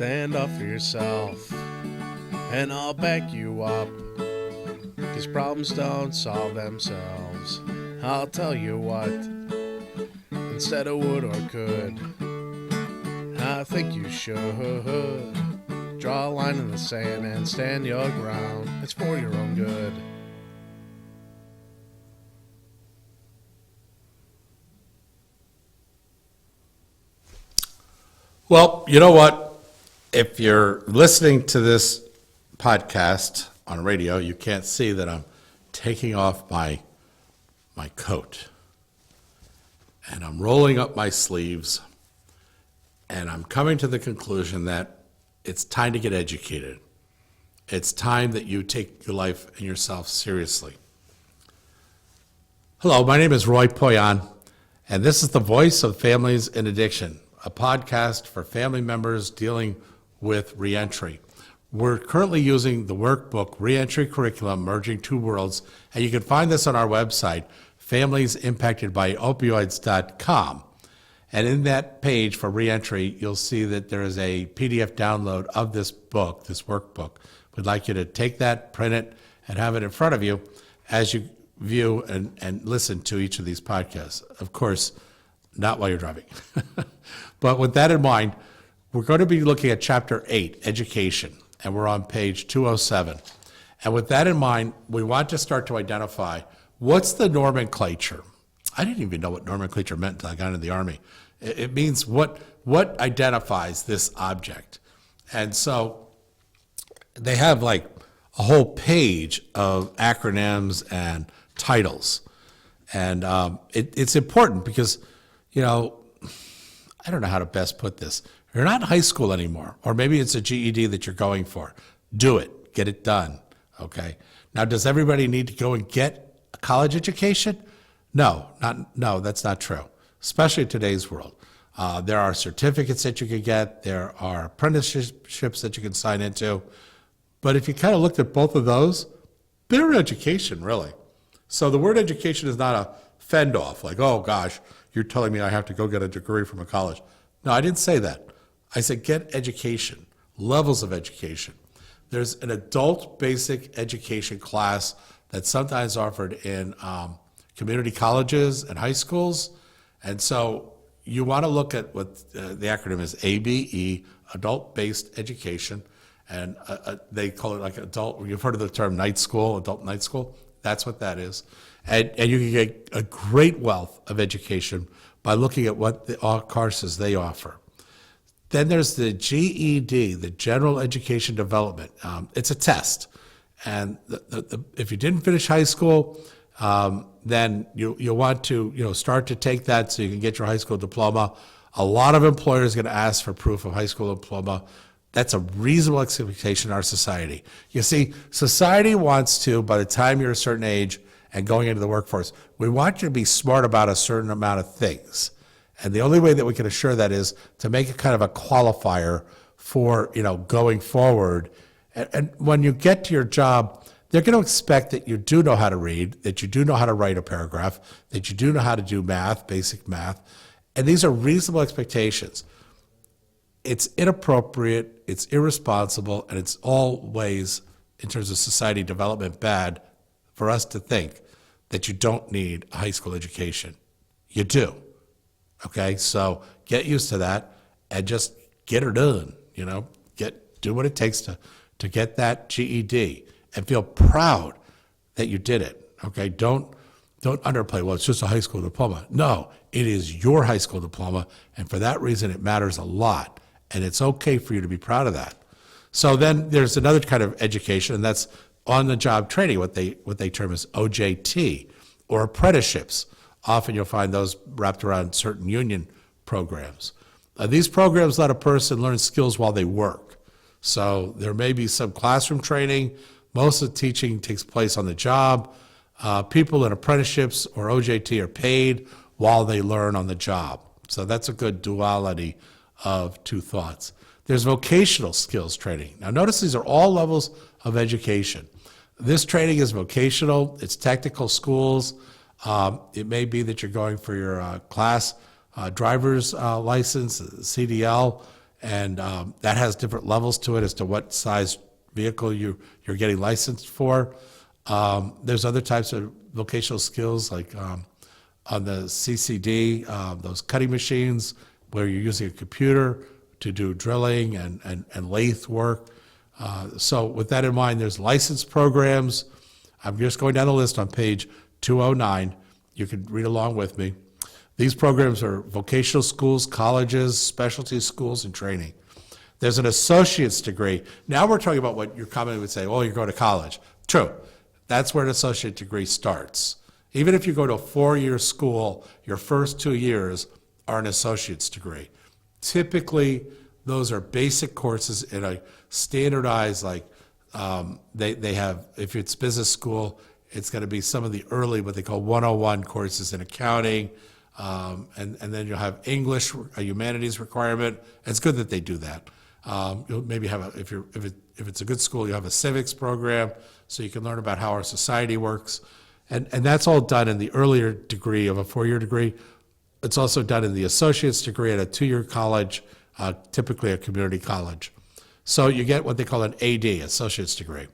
stand up for yourself, and I'll back you up, 'cause problems don't solve themselves. I'll tell you what, instead of would or could, I think you should draw a line in the sand and stand your ground. It's for your own good. Well, you know what? If you're listening to this podcast on radio, you can't see that I'm taking off my coat. And I'm rolling up my sleeves. And I'm coming to the conclusion that it's time to get educated. It's time that you take your life and yourself seriously. Hello, my name is Roy Poyan, and this is the Voice of Families in Addiction, a podcast for family members dealing with reentry. We're currently using the workbook Reentry Curriculum Merging Two Worlds, and you can find this on our website, familiesimpactedbyopioids.com. And in that page for reentry, you'll see that there is a PDF download of this book, this workbook. We'd like you to take that, print it, and have it in front of you as you view and listen to each of these podcasts. Of course, not while you're driving. But with that in mind, we're going to be looking at Chapter 8, Education, and we're on page 207. And with that in mind, we want to start to identify what's the nomenclature. I didn't even know what nomenclature meant until I got into the Army. It means what identifies this object. And so they have like a whole page of acronyms and titles. And it's important because, you know, I don't know how to best put this. You're not in high school anymore, or maybe it's a GED that you're going for. Do it. Get it done, okay? Now, does everybody need to go and get a college education? No, that's not true, especially in today's world. There are certificates that you can get. There are apprenticeships that you can sign into. But if you kind of looked at both of those, they're education, really. So the word education is not a fend-off, like, oh, gosh, you're telling me I have to go get a degree from a college. No, I didn't say that. I said get education, levels of education. There's an adult basic education class that's sometimes offered in community colleges and high schools. And so you want to look at what the acronym is ABE, Adult-Based Education. And they call it like adult, you've heard of the term night school, adult night school. That's what that is. And you can get a great wealth of education by looking at what the courses they offer. Then there's the GED, the General Education Development. It's a test. And if you didn't finish high school, then you'll want to start to take that so you can get your high school diploma. A lot of employers are going to ask for proof of high school diploma. That's a reasonable expectation in our society. You see, society wants to, by the time you're a certain age and going into the workforce, we want you to be smart about a certain amount of things. And the only way that we can assure that is to make it kind of a qualifier for, going forward. And when you get to your job, they're going to expect that you do know how to read, that you do know how to write a paragraph, that you do know how to do math, basic math. And these are reasonable expectations. It's inappropriate, it's irresponsible, and it's always, in terms of society development, bad for us to think that you don't need a high school education. You do. Okay, so get used to that and just get her done, do what it takes to get that GED and feel proud that you did it. Okay, don't underplay, well, it's just a high school diploma. No, it is your high school diploma, and for that reason it matters a lot, and it's okay for you to be proud of that. So then there's another kind of education, and that's on-the-job training, what they term as OJT, or apprenticeships. Often you'll find those wrapped around certain union programs. These programs let a person learn skills while they work. So there may be some classroom training. Most of the teaching takes place on the job. People in apprenticeships or OJT are paid while they learn on the job. So that's a good duality of two thoughts. There's vocational skills training. Now notice these are all levels of education. This training is vocational, it's technical schools. It may be that you're going for your class driver's license, CDL, and that has different levels to it as to what size vehicle you're getting licensed for. There's other types of vocational skills like on the CCD, those cutting machines where you're using a computer to do drilling and lathe work. So with that in mind, there's license programs. I'm just going down the list on page 209. You can read along with me. These programs are vocational schools, colleges, specialty schools, and training. There's an associate's degree. Now we're talking about what your commonly would say, oh, you're going to college. True. That's where an associate degree starts. Even if you go to a 4-year school, your first 2 years are an associate's degree. Typically, those are basic courses in a standardized, like they have, if it's business school, it's going to be some of the early, what they call 101 courses in accounting, and then you'll have English, a humanities requirement. It's good that they do that. You'll maybe have, if it's a good school, you have a civics program, so you can learn about how our society works. And that's all done in the earlier degree of a 4-year degree. It's also done in the associate's degree at a 2-year college, typically a community college. So you get what they call an AD, associate's degree.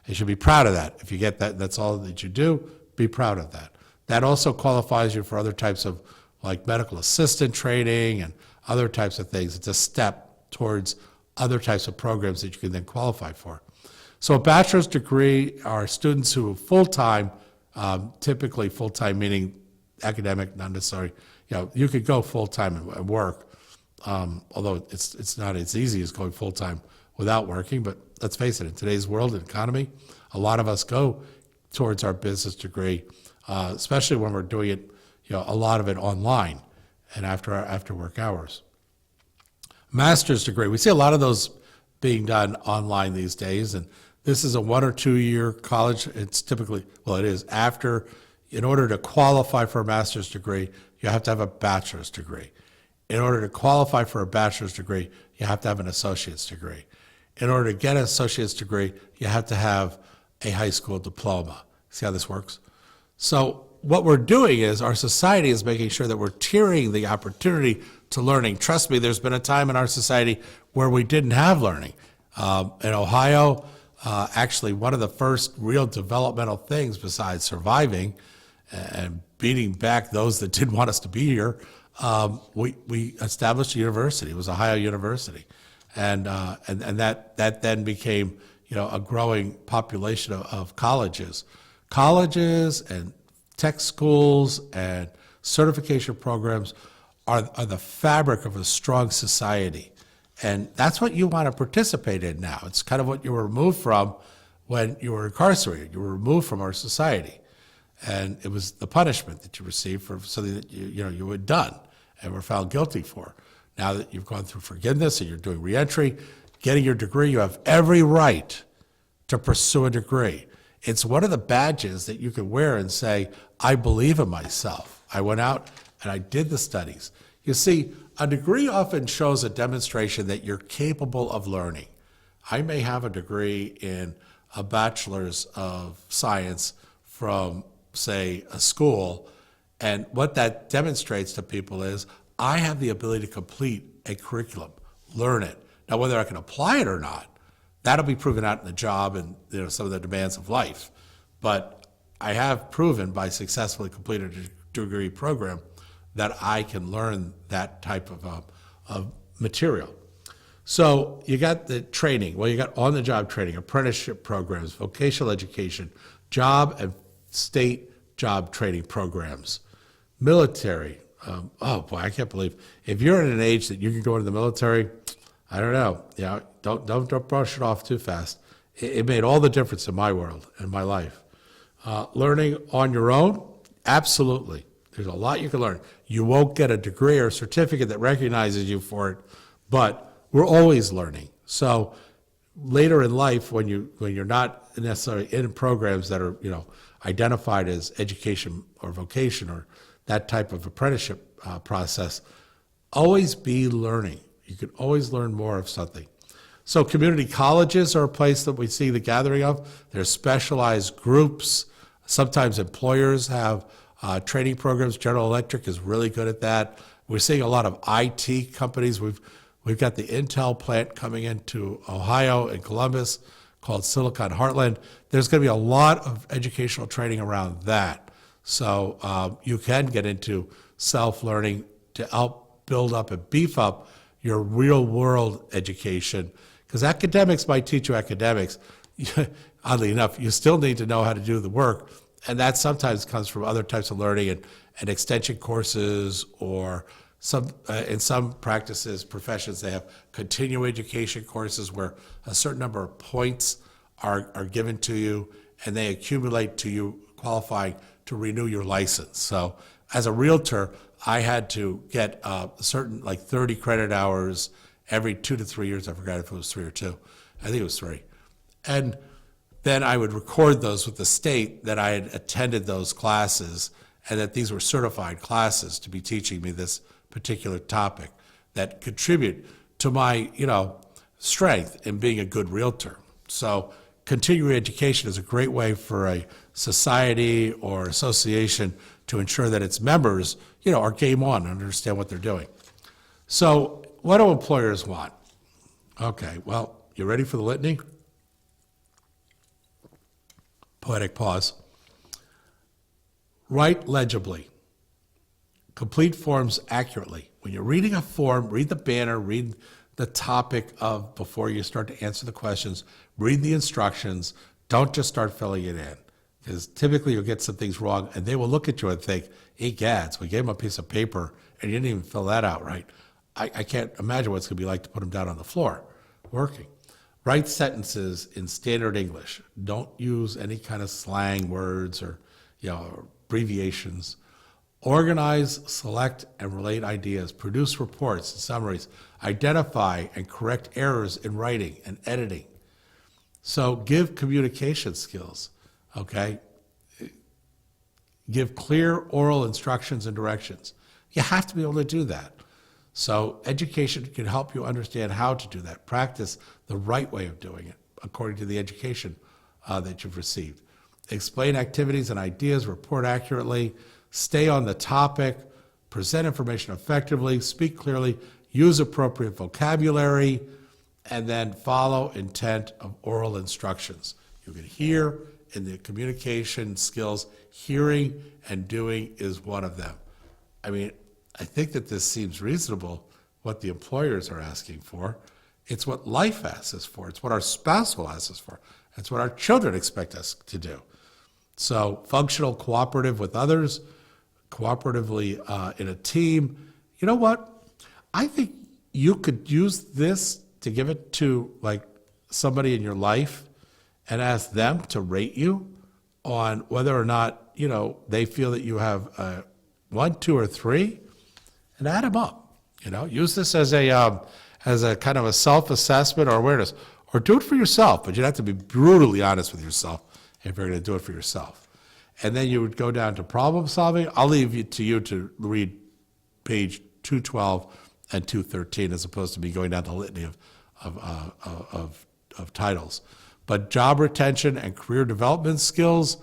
You should be proud of that. If you get that, that's all that you do, be proud of that. That also qualifies you for other types of like medical assistant training and other types of things. It's a step towards other types of programs that you can then qualify for. So a bachelor's degree are students who are full-time, typically full-time meaning academic, not necessarily, you could go full-time and work, although it's not as easy as going full-time without working, but let's face it, in today's world and economy, a lot of us go towards our business degree, especially when we're doing it, a lot of it online and after work hours. Master's degree, we see a lot of those being done online these days, and this is a 1 or 2 year college. It's typically, it is after, in order to qualify for a master's degree, you have to have a bachelor's degree. In order to qualify for a bachelor's degree, you have to have an associate's degree. In order to get an associate's degree, you have to have a high school diploma. See how this works? So what we're doing is our society is making sure that we're tiering the opportunity to learning. Trust me, there's been a time in our society where we didn't have learning. In Ohio, actually one of the first real developmental things besides surviving and beating back those that didn't want us to be here, we established a university. It was Ohio University. And that then became, a growing population of colleges. Colleges and tech schools and certification programs are the fabric of a strong society. And that's what you want to participate in now. It's kind of what you were removed from when you were incarcerated. You were removed from our society. And it was the punishment that you received for something that you had done and were found guilty for. Now that you've gone through forgiveness and you're doing reentry, getting your degree, you have every right to pursue a degree. It's one of the badges that you can wear and say, I believe in myself. I went out and I did the studies. You see, a degree often shows a demonstration that you're capable of learning. I may have a degree in a bachelor's of science from, say, a school, and what that demonstrates to people is I have the ability to complete a curriculum, learn it. Now, whether I can apply it or not, that'll be proven out in the job and some of the demands of life. But I have proven by successfully completing a degree program that I can learn that type of material. So you got the training. Well, you got on-the-job training, apprenticeship programs, vocational education, job and state job training programs, military. Oh boy, I can't believe if you're at an age that you can go into the military. I don't know. Don't brush it off too fast. It made all the difference in my world and my life. Learning on your own, absolutely. There's a lot you can learn. You won't get a degree or a certificate that recognizes you for it, but we're always learning. So later in life, when you're not necessarily in programs that are identified as education or vocation or that type of apprenticeship process, always be learning. You can always learn more of something. So community colleges are a place that we see the gathering of. There's specialized groups. Sometimes employers have training programs. General Electric is really good at that. We're seeing a lot of IT companies. We've got the Intel plant coming into Ohio and Columbus called Silicon Heartland. There's going to be a lot of educational training around that. So you can get into self-learning to help build up and beef up your real-world education. Because academics might teach you academics. Oddly enough, you still need to know how to do the work. And that sometimes comes from other types of learning and extension courses, or in some practices, professions, they have continuing education courses where a certain number of points are given to you and they accumulate to you qualifying to renew your license. So as a realtor, I had to get certain, like 30 credit hours every 2 to 3 years. I forgot if it was 3 or 2. I think it was 3. And then I would record those with the state that I had attended those classes and that these were certified classes to be teaching me this particular topic that contribute to my, strength in being a good realtor. So continuing education is a great way for a society or association to ensure that its members, are game on and understand what they're doing. So what do employers want? Okay, well, you ready for the litany? Poetic pause. Write legibly. Complete forms accurately. When you're reading a form, read the banner, read the topic of before you start to answer the questions, read the instructions. Don't just start filling it in, because typically you'll get some things wrong and they will look at you and think, egads, we gave them a piece of paper and you didn't even fill that out right. I can't imagine what it's going to be like to put them down on the floor working. Write sentences in standard English. Don't use any kind of slang words or abbreviations. Organize, select, and relate ideas. Produce reports and summaries. Identify and correct errors in writing and editing. So give communication skills, okay? Give clear oral instructions and directions. You have to be able to do that. So education can help you understand how to do that. Practice the right way of doing it according to the education that you've received. Explain activities and ideas, report accurately, stay on the topic, present information effectively, speak clearly, use appropriate vocabulary, and then follow intent of oral instructions. You can hear in the communication skills, hearing and doing is one of them. I mean, I think that this seems reasonable, what the employers are asking for. It's what life asks us for. It's what our spouse will ask us for. It's what our children expect us to do. So functional, cooperative with others, cooperatively in a team. You know what? I think you could use this to give it to like somebody in your life and ask them to rate you on whether or not, they feel that you have a 1, 2, or 3, and add them up. Use this as a kind of a self-assessment or awareness, or do it for yourself. But you'd have to be brutally honest with yourself if you're going to do it for yourself. And then you would go down to problem solving. I'll leave it to you to read page 212 and 213 as opposed to me going down the litany of titles. But job retention and career development skills,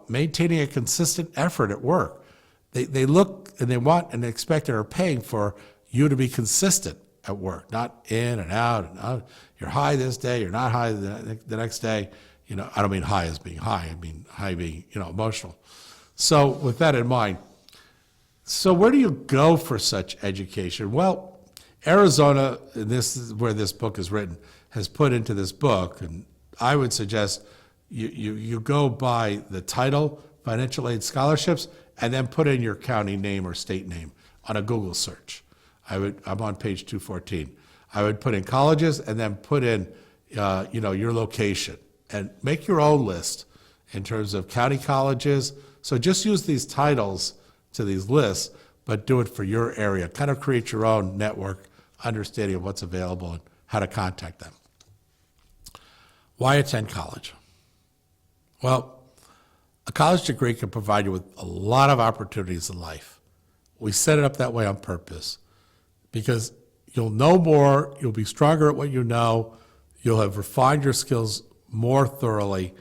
maintaining a consistent effort at work. They look and they want and expect and are paying for you to be consistent at work, not in and out and out. You're high this day, you're not high the next day. I don't mean high as being high, I mean high being, emotional. So with that in mind, so where do you go for such education? Well, Arizona, and this is where this book is written, has put into this book, and I would suggest you go by the title, financial aid scholarships, and then put in your county name or state name on a Google search. I'm on page 214. I would put in colleges and then put in, your location and make your own list in terms of county colleges. So just use these titles to these lists, but do it for your area. Kind of create your own network, understanding of what's available and how to contact them. Why attend college? Well, a college degree can provide you with a lot of opportunities in life. We set it up that way on purpose because you'll know more, you'll be stronger at what you know, you'll have refined your skills more thoroughly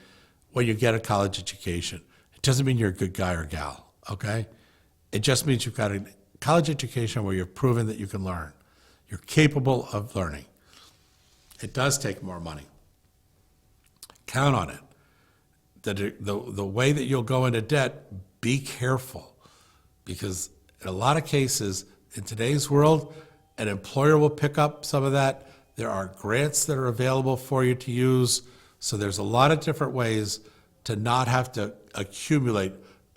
when you get a college education. It doesn't mean you're a good guy or gal, okay? It just means you've got a college education where you've proven that you can learn. You're capable of learning. It does take more money. Count on it. The way that you'll go into debt, be careful, because in a lot of cases in today's world, an employer will pick up some of that. There are grants that are available for you to use. So there's a lot of different ways to not have to accumulate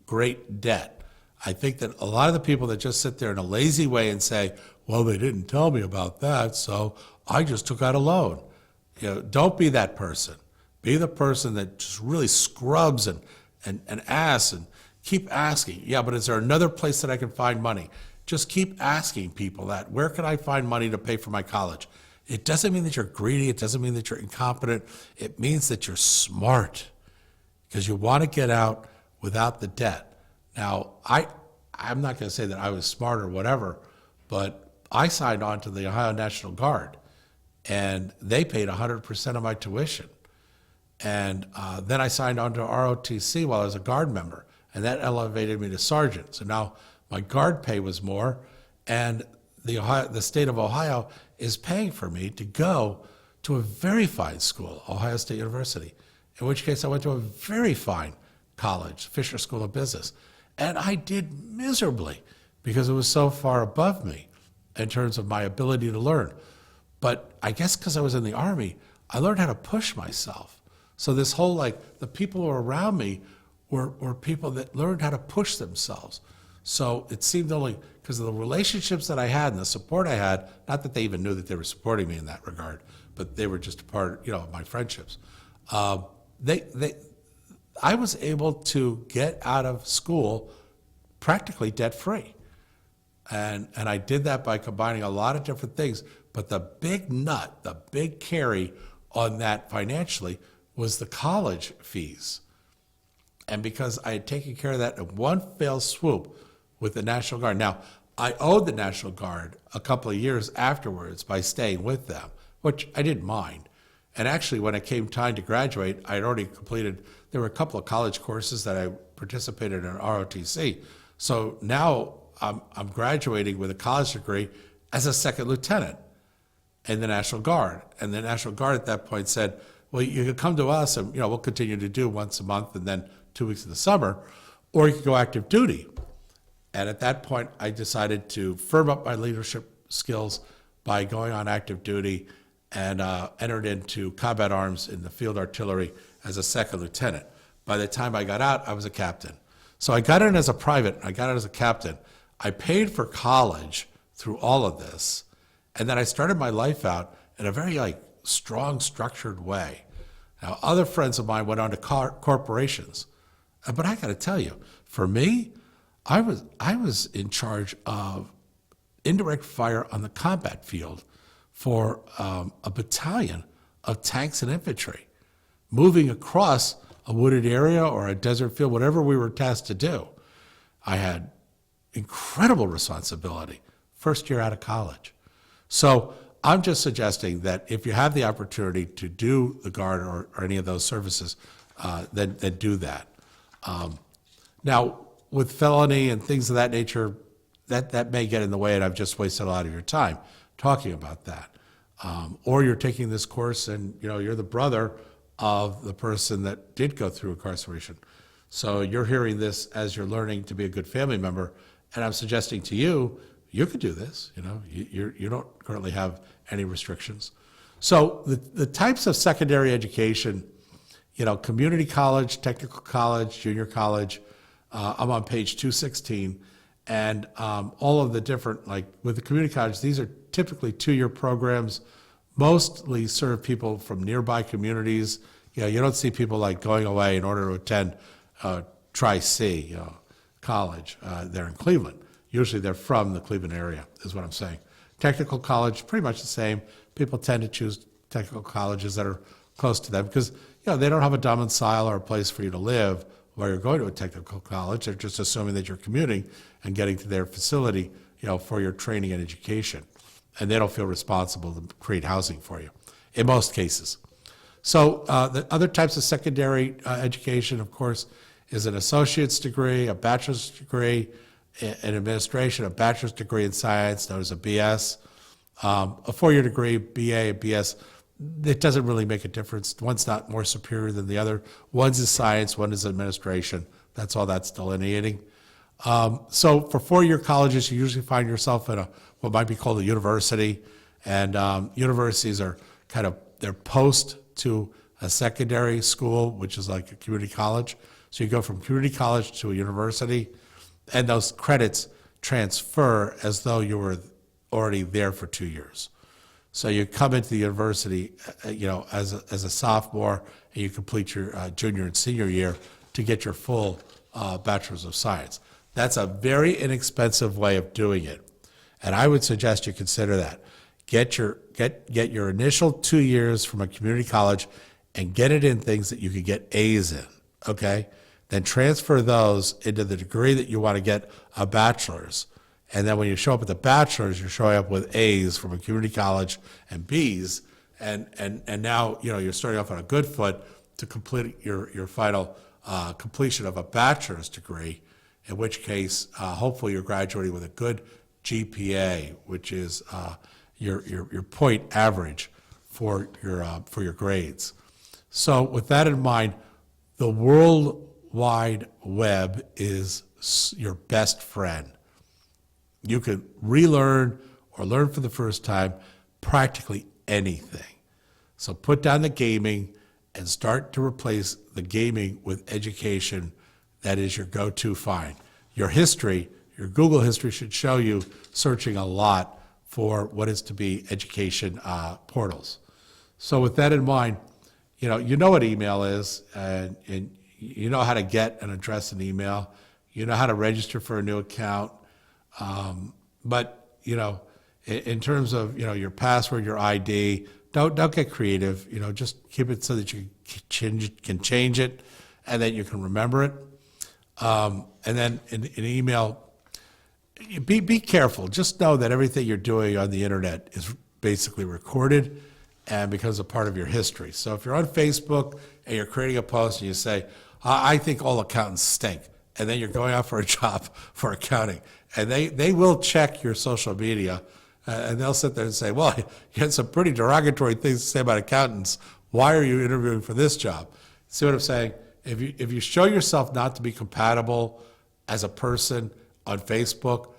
great debt. I think that a lot of the people that just sit there in a lazy way and say, well, they didn't tell me about that, so I just took out a loan. Don't be that person. Be the person that just really scrubs and asks and keep asking. Yeah, but is there another place that I can find money? Just keep asking people that. Where can I find money to pay for my college? It doesn't mean that you're greedy. It doesn't mean that you're incompetent. It means that you're smart, because you want to get out without the debt. Now, I'm not going to say that I was smart or whatever, but I signed on to the Ohio National Guard, and they paid 100% of my tuition. And then I signed on to ROTC while I was a Guard member, and that elevated me to sergeant. So now my Guard pay was more, and the state of Ohio is paying for me to go to a very fine school, Ohio State University, in which case I went to a very fine college, Fisher School of Business. And I did miserably because it was so far above me in terms of my ability to learn. But I guess because I was in the Army, I learned how to push myself. So this whole, the people who were around me were people that learned how to push themselves. So it seemed only because of the relationships that I had and the support I had, not that they even knew that they were supporting me in that regard, but they were just a part, of my friendships. I was able to get out of school practically debt-free. And I did that by combining a lot of different things. But the big nut, the big carry on that financially was the college fees. And because I had taken care of that in one fell swoop with the National Guard. Now, I owed the National Guard a couple of years afterwards by staying with them, which I didn't mind. And actually, when it came time to graduate, I had already completed, there were a couple of college courses that I participated in ROTC. So now I'm graduating with a college degree as a second lieutenant in the National Guard. And the National Guard at that point said, well, you can come to us and we'll continue to do once a month and then 2 weeks in the summer, or you can go active duty. And at that point, I decided to firm up my leadership skills by going on active duty and entered into combat arms in the field artillery as a second lieutenant. By the time I got out, I was a captain. So I got in as a private, I got out as a captain. I paid for college through all of this, and then I started my life out in a very strong, structured way. Now, other friends of mine went on to corporations, but I got to tell you, for me, I was in charge of indirect fire on the combat field for a battalion of tanks and infantry, moving across a wooded area or a desert field, whatever we were tasked to do. I had incredible responsibility, first year out of college. So I'm just suggesting that if you have the opportunity to do the Guard or any of those services, then do that. Now, with felony and things of that nature, that may get in the way, and I've just wasted a lot of your time talking about that. Or you're taking this course and you're the brother of the person that did go through incarceration. So you're hearing this as you're learning to be a good family member, and I'm suggesting to you, you could do this. You don't currently have any restrictions. So the types of secondary education, community college, technical college, junior college, I'm on page 216, and all of the different, with the community college, these are typically 2-year programs, mostly serve people from nearby communities. You don't see people going away in order to attend Tri-C, college there in Cleveland. Usually they're from the Cleveland area, is what I'm saying. Technical college, pretty much the same. People tend to choose technical colleges that are close to them because they don't have a domicile or a place for you to live while you're going to a technical college. They're just assuming that you're commuting and getting to their facility, for your training and education. And they don't feel responsible to create housing for you, in most cases. So the other types of secondary education, of course, is an associate's degree, a bachelor's degree in administration, a bachelor's degree in science, known as a BS, A four-year degree, BA and BS, it doesn't really make a difference. One's not more superior than the other. One's is science, one is administration. That's all that's delineating. So for four-year colleges, you usually find yourself in what might be called a university. And universities are they're post to a secondary school, which is like a community college. So you go from community college to a university, and those credits transfer as though you were already there for 2 years. So you come into the university, as a sophomore, and you complete your junior and senior year to get your full Bachelor's of Science. That's a very inexpensive way of doing it, and I would suggest you consider that. Get your initial 2 years from a community college, and get it in things that you could get A's in. Okay, then transfer those into the degree that you want to get a bachelor's. And then when you show up at the bachelor's, you're showing up with A's from a community college and B's, and now you're starting off on a good foot to complete your final completion of a bachelor's degree. In which case, hopefully, you're graduating with a good GPA, which is your point average for your grades. So, with that in mind, the World Wide Web is your best friend. You can relearn or learn for the first time practically anything. So put down the gaming and start to replace the gaming with education. That is your go-to find. Your history, your Google history should show you searching a lot for what is to be education portals. So with that in mind, you know what email is, and you know how to get and address an email. You know how to register for a new account. But in terms of your password, your ID, don't get creative. Just keep it so that you can change it, and then you can remember it. And then in email, be careful. Just know that everything you're doing on the internet is basically recorded and becomes a part of your history. So if you're on Facebook and you're creating a post and you say, "I think all accountants stink," and then you're going out for a job for accounting, and they will check your social media, and they'll sit there and say, "Well, you had some pretty derogatory things to say about accountants. Why are you interviewing for this job?" See what I'm saying? If you show yourself not to be compatible as a person on Facebook,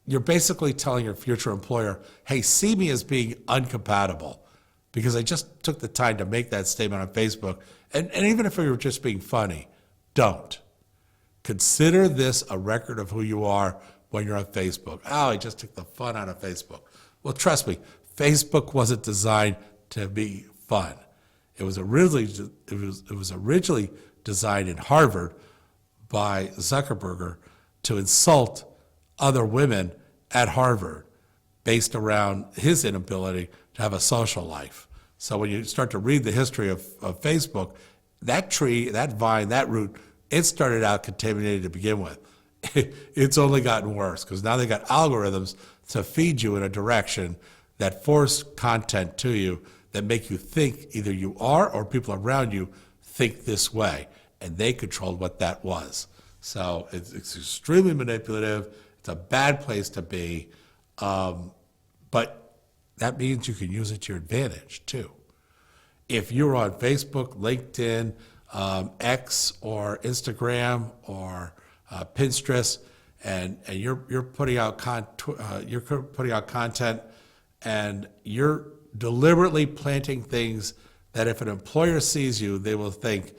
you're basically telling your future employer, "Hey, see me as being uncompatible because I just took the time to make that statement on Facebook." And even if we were just being funny, don't. Consider this a record of who you are when you're on Facebook. "Oh, I just took the fun out of Facebook." Well, trust me, Facebook wasn't designed to be fun. It was originally designed in Harvard by Zuckerberg to insult other women at Harvard based around his inability to have a social life. So when you start to read the history of Facebook, that tree, that vine, that root, it started out contaminated to begin with. It's only gotten worse because now they got algorithms to feed you in a direction that force content to you that make you think either you are or people around you think this way, and they controlled what that was. So it's extremely manipulative. It's a bad place to be, but that means you can use it to your advantage too. If you're on Facebook, LinkedIn, X, or Instagram, or Pinterest, and you're putting out content, and you're deliberately planting things that if an employer sees you, they will think,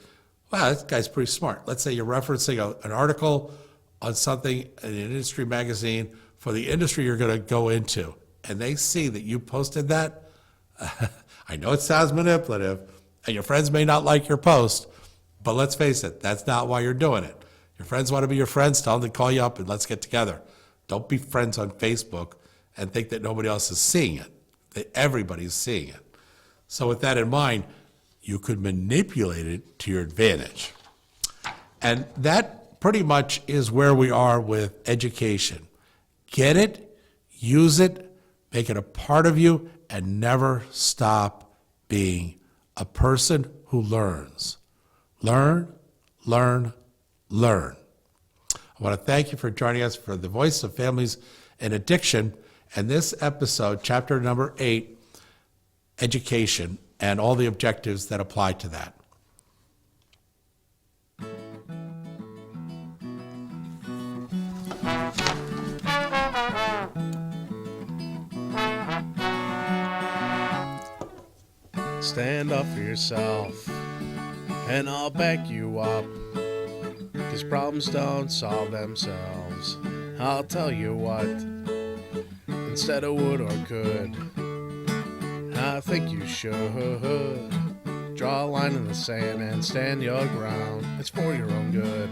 "Wow, this guy's pretty smart." Let's say you're referencing an article on something in an industry magazine for the industry you're going to go into, and they see that you posted that. I know it sounds manipulative, and your friends may not like your post, but let's face it, that's not why you're doing it. Your friends want to be your friends, tell them to call you up and let's get together. Don't be friends on Facebook and think that nobody else is seeing it, that everybody's seeing it. So with that in mind, you could manipulate it to your advantage. And that pretty much is where we are with education. Get it, use it, make it a part of you, and never stop being a person who learns. Learn, learn, learn. I want to thank you for joining us for the Voice of Families and Addiction. And this episode, chapter number 8, education, and all the objectives that apply to that. Stand up for yourself, and I'll back you up, 'cause problems don't solve themselves. I'll tell you what, instead of would or could, I think you should draw a line in the sand and stand your ground. It's for your own good.